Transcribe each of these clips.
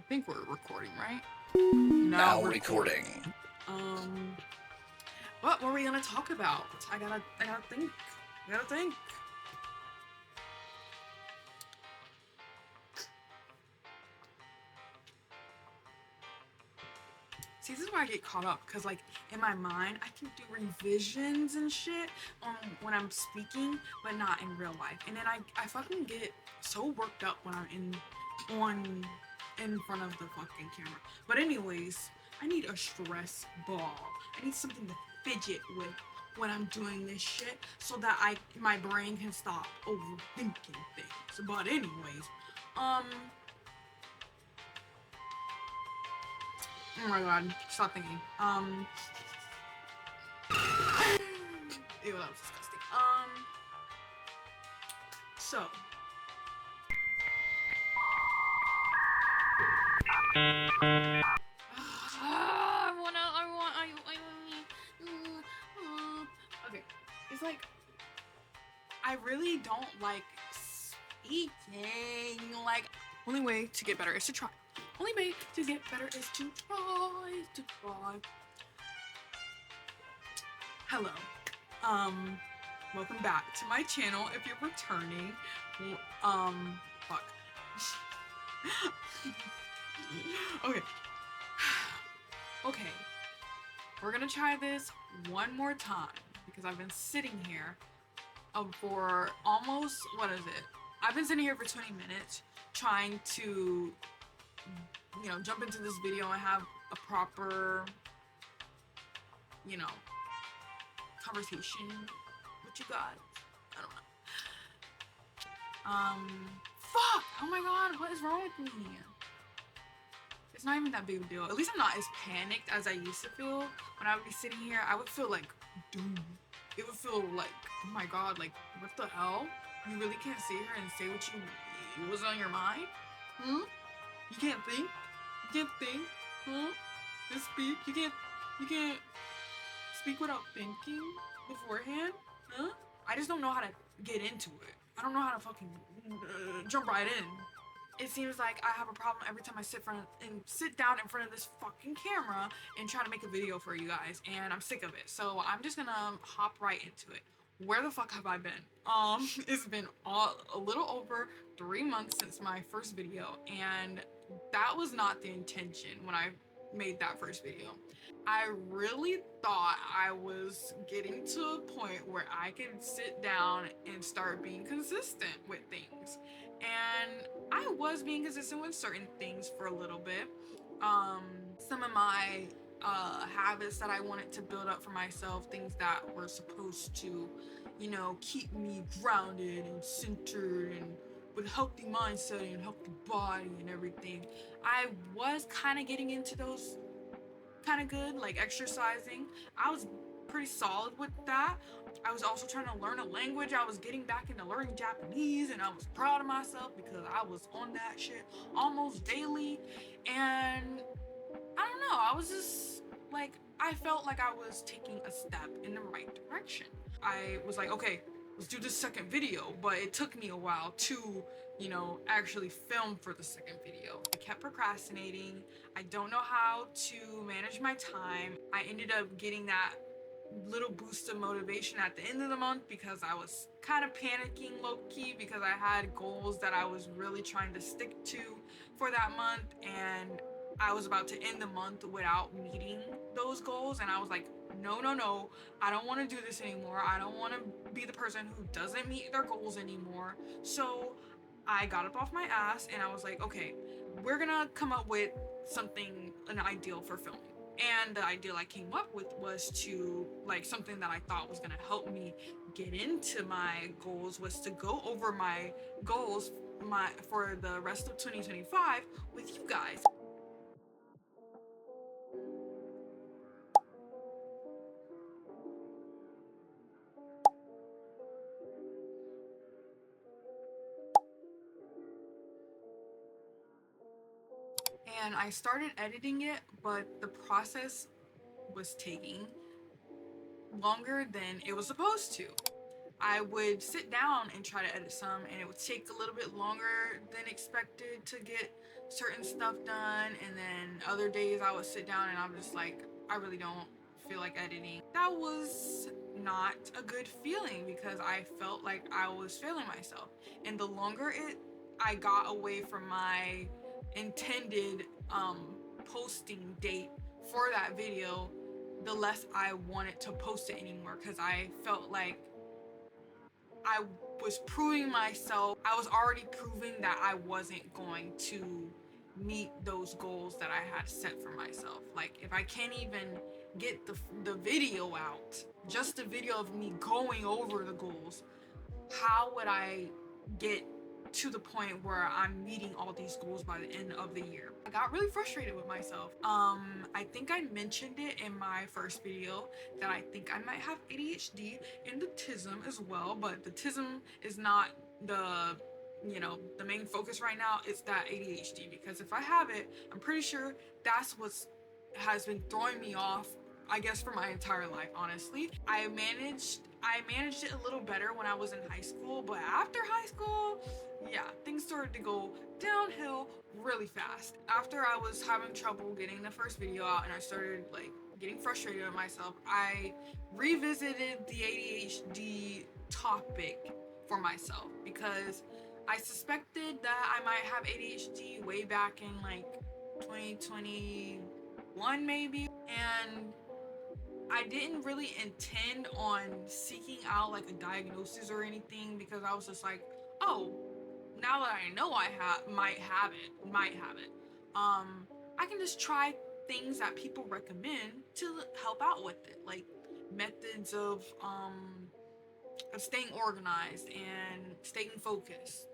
think we're recording, right? Now recording. What were we gonna talk about? I gotta think. See, this is where I get caught up, because like in my mind I can do revisions and shit when I'm speaking, but not in real life. And then I fucking get so worked up when I'm in front of the fucking camera. But anyways, I need a stress ball. I need something to fidget with when I'm doing this shit, so that my brain can stop overthinking things. But anyways, oh my god, stop thinking. Ew, that was disgusting. So okay, it's like I really don't like speaking. Like, only way to get better is to try. Only way to get better is to try. Hello. Welcome back to my channel if you're returning. Fuck. Okay. Okay. We're gonna try this one more time because I've been sitting here for almost, what is it? I've been sitting here for 20 minutes trying to, jump into this video and have a proper, conversation with you guys. I don't know. Fuck! Oh my god, what is wrong with me? It's not even that big of a deal. At least I'm not as panicked as I used to feel when I would be sitting here. I would feel like doom. It would feel like, oh my god, like, what the hell? You really can't sit here and say what was on your mind? You can't think? You can't think? And speak? You can't speak without thinking beforehand? I just don't know how to get into it. I don't know how to fucking jump right in. It seems like I have a problem every time I sit down in front of this fucking camera and try to make a video for you guys, and I'm sick of it. So I'm just gonna hop right into it. Where the fuck have I been? It's been a little over 3 months since my first video, and that was not the intention when I made that first video. I really thought I was getting to a point where I could sit down and start being consistent with things. And I was being consistent with certain things for a little bit. Some of my habits that I wanted to build up for myself, things that were supposed to, keep me grounded and centered and with a healthy mindset and healthy body and everything. I was kind of getting into those kind of good, like exercising. I was pretty solid with that. I was also trying to learn a language. I was getting back into learning Japanese, and I was proud of myself because I was on that shit almost daily. And I don't know, I was just like, I felt like I was taking a step in the right direction. I was like, okay, let's do this second video, but it took me a while to, actually film for the second video. I kept procrastinating. I don't know how to manage my time. I ended up getting that little boost of motivation at the end of the month because I was kind of panicking low-key because I had goals that I was really trying to stick to for that month, and I was about to end the month without meeting those goals, and I was like, no, I don't want to do this anymore. I don't want to be the person who doesn't meet their goals anymore. So I got up off my ass and I was like, okay, we're gonna come up with an ideal for filming. And the ideal I came up with was to, like, something that I thought was gonna help me get into my goals was to go over my goals for the rest of 2025 with you guys. And I started editing it, but the process was taking longer than it was supposed to. I would sit down and try to edit some, and it would take a little bit longer than expected to get certain stuff done, and then other days I would sit down and I'm just like, I really don't feel like editing. That was not a good feeling because I felt like I was failing myself. And the longer I got away from my intended posting date for that video, the less I wanted to post it anymore, because I felt like I was proving myself. I was already proving that I wasn't going to meet those goals that I had set for myself. Like, if I can't even get the video out, just the video of me going over the goals, how would I get to the point where I'm meeting all these goals by the end of the year? I got really frustrated with myself. I think I mentioned it in my first video that I think I might have ADHD and the tism as well, but the tism is not the the main focus right now. It's that ADHD, because if I have it, I'm pretty sure that's what's has been throwing me off, I guess, for my entire life. Honestly, I managed it a little better when I was in high school, but after high school, yeah, things started to go downhill really fast. After I was having trouble getting the first video out and I started like getting frustrated with myself, I revisited the ADHD topic for myself, because I suspected that I might have ADHD way back in like 2021 maybe, and I didn't really intend on seeking out like a diagnosis or anything, because I was just like, oh, now that I know I might have it, I can just try things that people recommend to help out with it, like methods of staying organized and staying focused.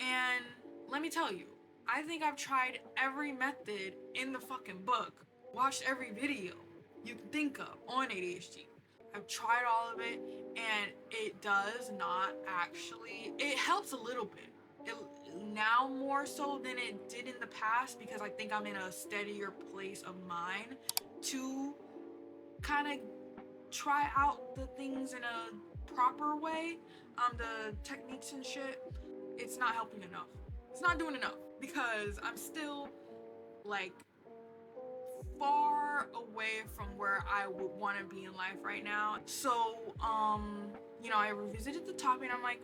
And let me tell you, I think I've tried every method in the fucking book, watched every video you can think of on ADHD. I've tried all of it, and it does not actually, it helps a little bit. It, now more so than it did in the past, because I think I'm in a steadier place of mind to kind of try out the things in a proper way. The techniques and shit, it's not helping enough. It's not doing enough, because I'm still like far away from where I would want to be in life right now. So I revisited the topic and I'm like,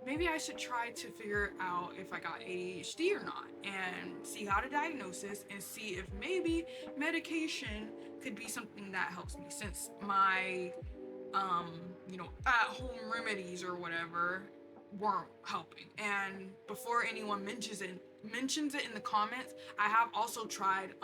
maybe I should try to figure out if I got ADHD or not, and see how to diagnose this, and see if maybe medication could be something that helps me, since my at-home remedies or whatever weren't helping. And before anyone mentions it in the comments, I have also tried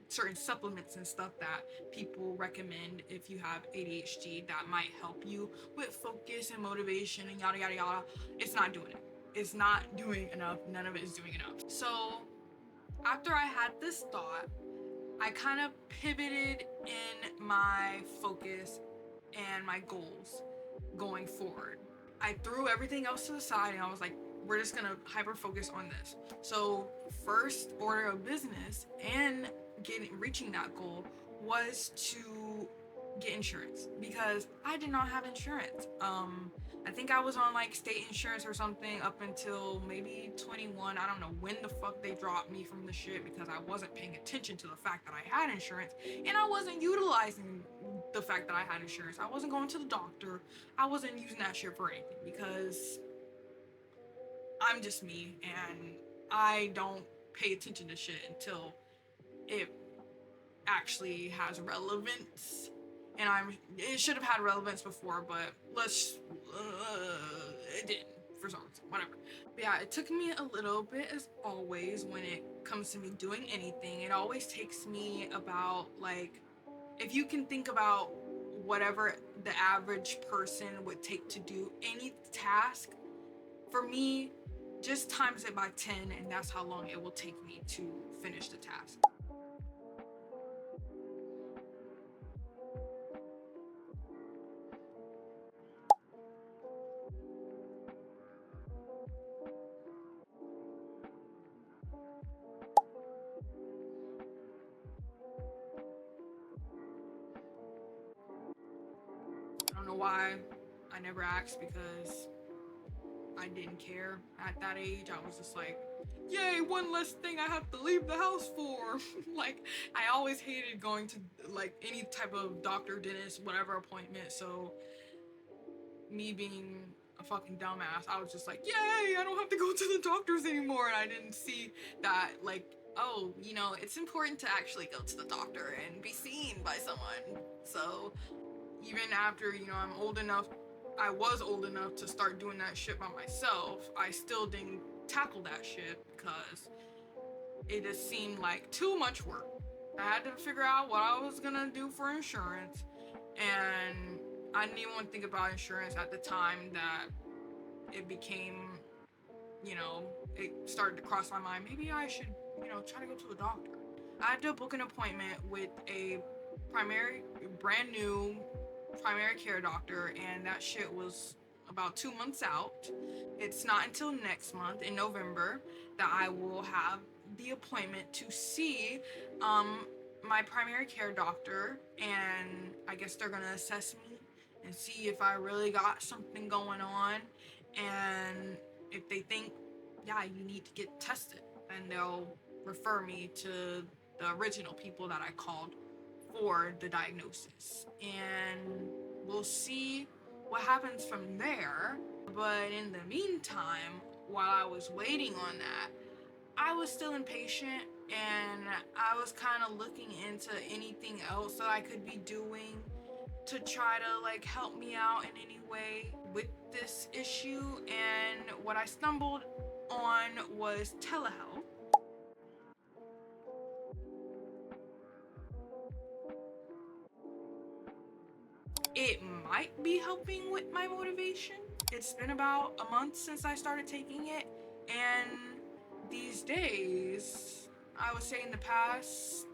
certain supplements and stuff that people recommend if you have ADHD that might help you with focus and motivation and yada yada yada. It's not doing it. It's not doing enough. None of it is doing enough. So after I had this thought, I kind of pivoted in my focus and my goals going forward. I threw everything else to the side and I was like, we're just gonna hyper focus on this. So first order of business and reaching that goal was to get insurance, because I did not have insurance. I think I was on like state insurance or something up until maybe 21. I don't know when the fuck they dropped me from the shit, because I wasn't paying attention to the fact that I had insurance, and I wasn't utilizing the fact that I had insurance. I wasn't going to the doctor. I wasn't using that shit for anything, because I'm just me and I don't pay attention to shit until it actually has relevance. And it should have had relevance before, but it didn't for some reason, whatever. But yeah, it took me a little bit, as always, when it comes to me doing anything. It always takes me about, like, if you can think about whatever the average person would take to do any task, for me, just times it by 10, and that's how long it will take me to finish the task. I don't know why I never asked, because I didn't care at that age. I was just like, yay, one less thing I have to leave the house for. Like, I always hated going to like any type of doctor, dentist, whatever appointment. So me being a fucking dumbass, I was just like, yay, I don't have to go to the doctors anymore. And I didn't see that, like, oh, you know, it's important to actually go to the doctor and be seen by someone. So even after, you know, I was old enough to start doing that shit by myself, I still didn't tackle that shit because it just seemed like too much work. I had to figure out what I was gonna do for insurance, and I didn't even want to think about insurance at the time that it became, you know, it started to cross my mind. Maybe I should, you know, try to go to the doctor. I had to book an appointment with a brand new primary care doctor, and that shit was about 2 months out. It's not until next month in November that I will have the appointment to see my primary care doctor, and I guess they're gonna assess me and see if I really got something going on, and if they think, yeah, you need to get tested, then they'll refer me to the original people that I called for the diagnosis, and we'll see what happens from there. But in the meantime, while I was waiting on that, I was still impatient, and I was kind of looking into anything else that I could be doing to try to like help me out in any way with this issue. And what I stumbled on was telehealth. It might be helping with my motivation. It's been about a month since I started taking it, and these days, I would say in the past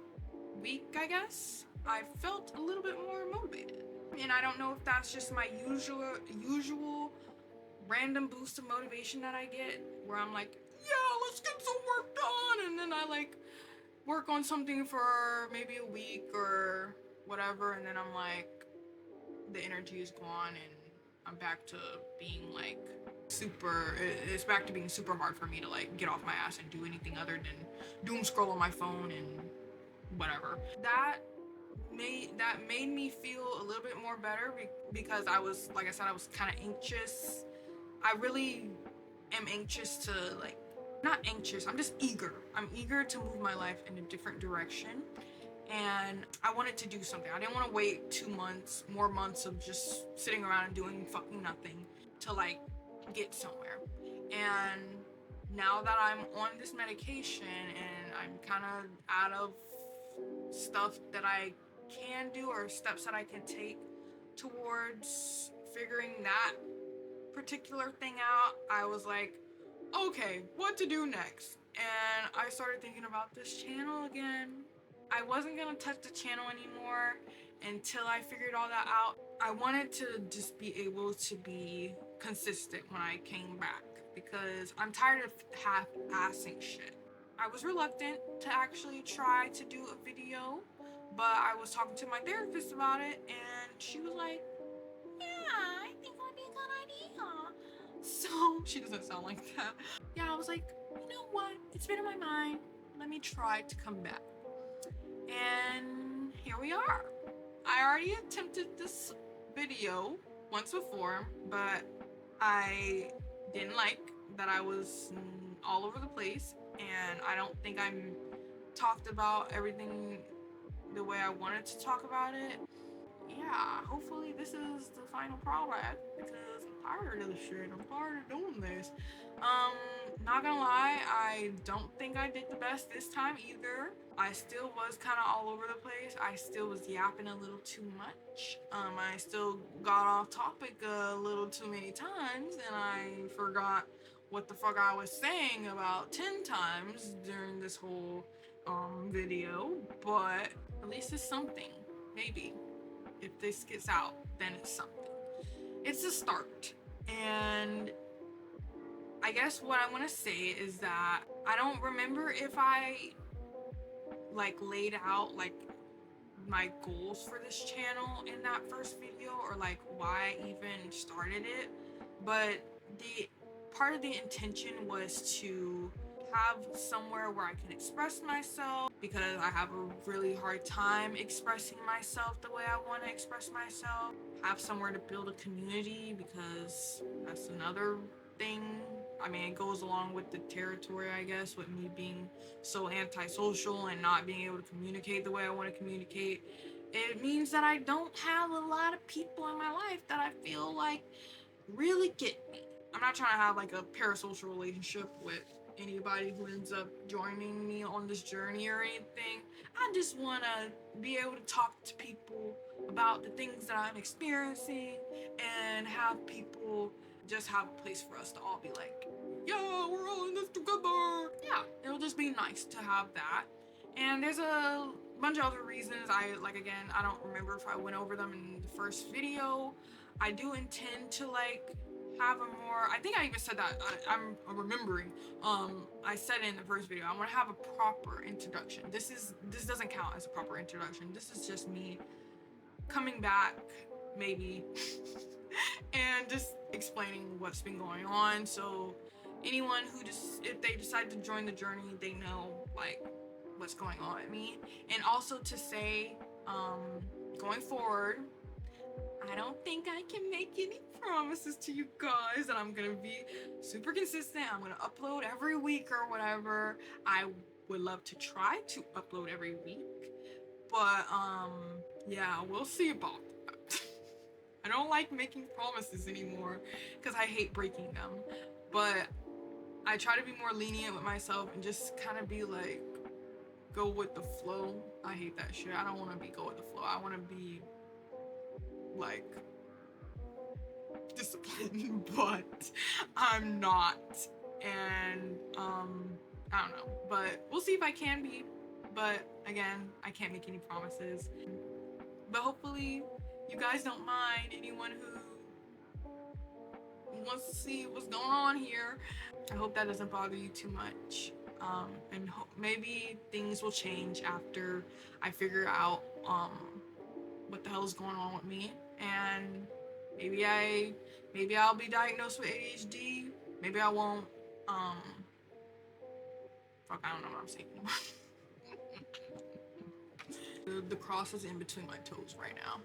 week, I guess, I felt a little bit more motivated. And I don't know if that's just my usual random boost of motivation that I get, where I'm like, yeah, let's get some work done, and then I like work on something for maybe a week or whatever, and then I'm like, the energy is gone, and I'm back to being like it's back to being super hard for me to like get off my ass and do anything other than doom scroll on my phone and whatever. That made me feel a little bit more better because I was, like I said, I was kind of anxious. I really am anxious to like, not anxious, I'm just eager. I'm eager to move my life in a different direction, and I wanted to do something. I didn't want to wait 2 months, more months of just sitting around and doing fucking nothing to like get somewhere. And now that I'm on this medication and I'm kind of out of stuff that I can do or steps that I can take towards figuring that particular thing out, I was like, okay, what to do next? And I started thinking about this channel again. I wasn't gonna touch the channel anymore until I figured all that out. I wanted to just be able to be consistent when I came back because I'm tired of half-assing shit. I was reluctant to actually try to do a video, but I was talking to my therapist about it, and she was like, yeah, I think that'd be a good idea. So she doesn't sound like that. Yeah, I was like, you know what? It's been in my mind. Let me try to come back. And here we are. I already attempted this video once before, but I didn't like that I was all over the place, and I don't think I talked about everything the way I wanted to talk about it. Yeah, hopefully this is the final product because I'm tired of the shit. I'm tired of doing this. Not gonna lie, I don't think I did the best this time either. I still was kind of all over the place. I still was yapping a little too much. I still got off topic a little too many times, and I forgot what the fuck I was saying about 10 times during this whole video, but at least it's something, maybe. If this gets out, then it's something. It's a start. And I guess what I want to say is that I don't remember if I like laid out like my goals for this channel in that first video, or like why I even started it, but the part of the intention was to have somewhere where I can express myself, because I have a really hard time expressing myself the way I want to express myself. Have somewhere to build a community, because that's another thing. I mean, it goes along with the territory, I guess, with me being so antisocial and not being able to communicate the way I want to communicate. It means that I don't have a lot of people in my life that I feel like really get me. I'm not trying to have like a parasocial relationship with anybody who ends up joining me on this journey or anything. I just want to be able to talk to people about the things that I'm experiencing, and have people just have a place for us to all be like, yeah, we're all in this together. Yeah, it'll just be nice to have that. And there's a bunch of other reasons. Again, I don't remember if I went over them in the first video. I do intend to like have a more, I think I even said that, I'm remembering, I said in the first video, I want to have a proper introduction. This doesn't count as a proper introduction. This is just me coming back, maybe, and just explaining what's been going on. So anyone who just, if they decide to join the journey, they know like what's going on with me. And also to say, going forward, I don't think I can make any promises to you guys that I'm gonna be super consistent. I'm gonna upload every week or whatever. I would love to try to upload every week, but yeah, we'll see about that. I don't like making promises anymore because I hate breaking them, but I try to be more lenient with myself and just kind of be like, go with the flow. I hate that shit. I don't want to be go with the flow. I want to be like disciplined, but I'm not. And I don't know, but we'll see if I can be. But again, I can't make any promises. But hopefully you guys don't mind, anyone who wants to see what's going on here. I hope that doesn't bother you too much. And maybe things will change after I figure out what the hell is going on with me, and maybe I'll be diagnosed with ADHD. Maybe I won't. Fuck, I don't know what I'm saying anymore. The cross is in between my toes right now.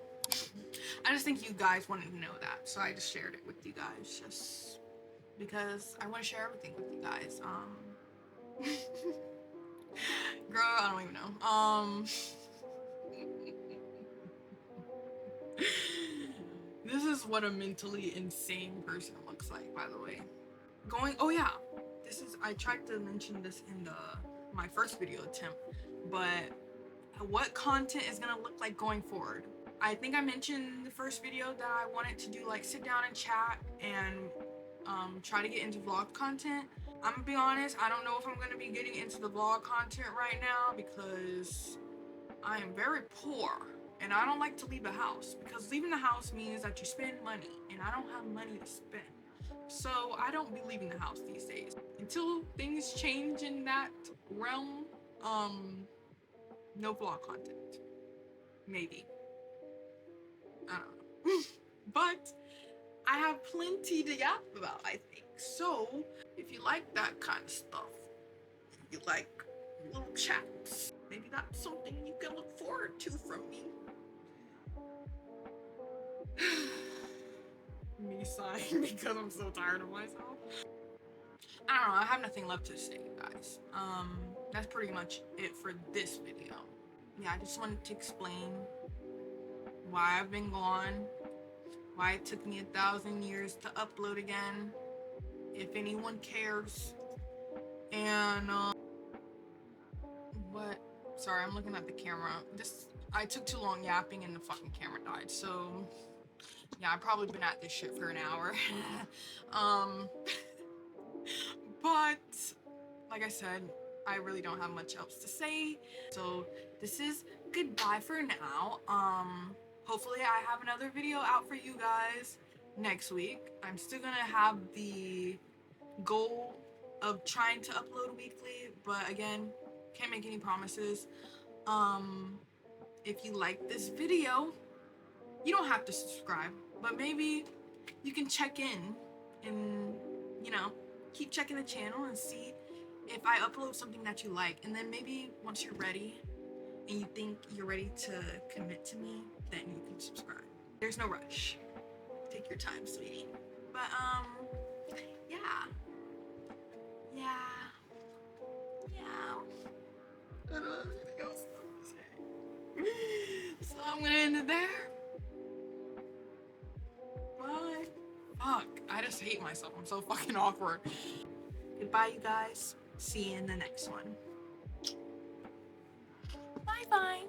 I just think you guys wanted to know that, so I just shared it with you guys, just because I want to share everything with you guys. Girl, I don't even know. This is what a mentally insane person looks like, by the way. Oh yeah, I tried to mention this in my first video attempt, but what content is gonna look like going forward. I think I mentioned in the first video that I wanted to do like sit down and chat and try to get into vlog content. I'm gonna be honest, I don't know if I'm gonna be getting into the vlog content right now because I am very poor and I don't like to leave the house, because leaving the house means that you spend money and I don't have money to spend. So I don't be leaving the house these days. Until things change in that realm, no vlog content. Maybe. I don't know. But I have plenty to yap about, I think. So if you like that kind of stuff, if you like little chats, maybe that's something you can look forward to from me. Me sighing because I'm so tired of myself. I don't know, I have nothing left to say, guys. That's pretty much it for this video. Yeah, I just wanted to explain why I've been gone, why it took me 1,000 years to upload again, if anyone cares. And sorry, I'm looking at the camera. I took too long yapping and the fucking camera died, so yeah, I've probably been at this shit for an hour. But like I said, I really don't have much else to say, so this is goodbye for now. Hopefully I have another video out for you guys next week. I'm still gonna have the goal of trying to upload weekly, but again, can't make any promises. If you like this video, you don't have to subscribe, but maybe you can check in and, you know, keep checking the channel and see if I upload something that you like, and then maybe once you're ready and you think you're ready to commit to me, then you can subscribe. There's no rush. Take your time, sweetie. But yeah. Yeah. Yeah. I don't have anything else to say. So I'm gonna end it there. Bye. Fuck. I just hate myself. I'm so fucking awkward. Goodbye, you guys. See you in the next one. Bye bye.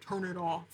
Turn it off.